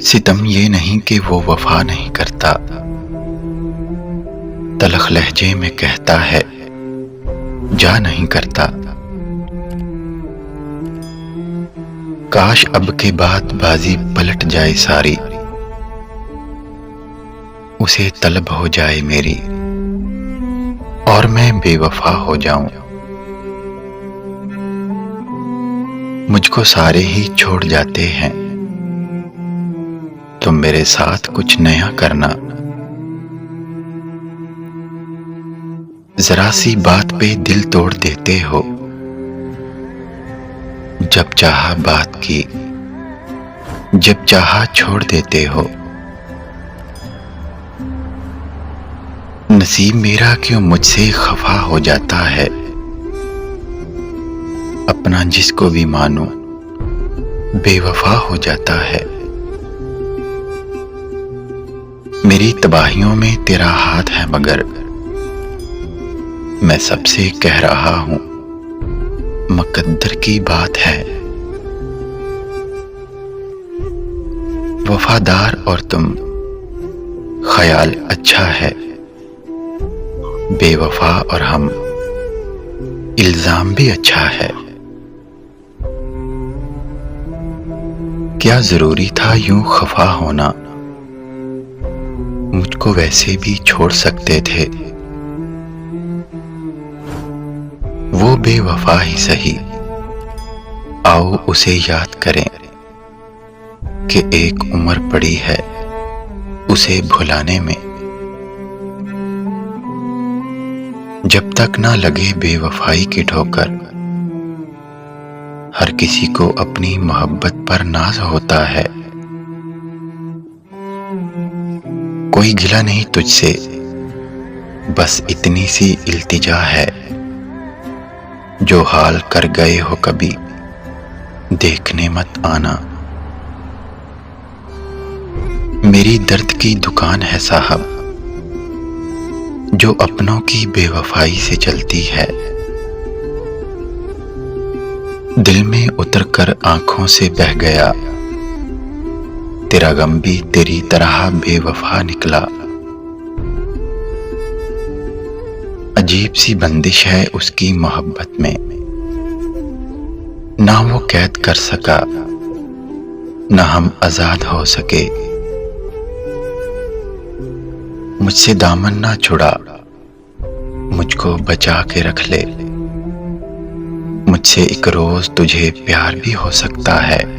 सितम ये नहीं कि वो वफा नहीं करता, तलख लहजे में कहता है जा नहीं करता। काश अब के बाद बाजी पलट जाए सारी, उसे तलब हो जाए मेरी और मैं बेवफा हो जाऊं। मुझको सारे ही छोड़ जाते हैं, तुम मेरे साथ कुछ नया करना। जरा सी बात पे दिल तोड़ देते हो, जब चाहा बात की, जब चाहा छोड़ देते हो। नसीब मेरा क्यों मुझसे खफा हो जाता है, अपना जिसको भी मानो बेवफा हो जाता है। मेरी तबाहियों में तेरा हाथ है मगर मैं सबसे कह रहा हूं मुकद्दर की बात है। वफादार और तुम, ख्याल अच्छा है। बेवफा और हम, इल्जाम भी अच्छा है। क्या जरूरी था यूं खफा होना, मुझको वैसे भी छोड़ सकते थे। वो बेवफा ही सही, आओ उसे याद करें कि एक उम्र पड़ी है उसे भुलाने में। जब तक ना लगे बेवफाई की ठोकर, हर किसी को अपनी मोहब्बत पर नाज होता है। कोई गिला नहीं तुझसे, बस इतनी सी इल्तिजा है, जो हाल कर गए हो कभी देखने मत आना। मेरी दर्द की दुकान है साहब, जो अपनों की बेवफाई से चलती है। दिल में उतर कर आंखों से बह गया, तेरा गम भी तेरी तरह बेवफा निकला। अजीब सी बंदिश है उसकी मोहब्बत में, ना वो कैद कर सका ना हम आजाद हो सके। मुझसे दामन ना छुड़ा, मुझको बचा के रख ले। मुझसे एक रोज तुझे प्यार भी हो सकता है।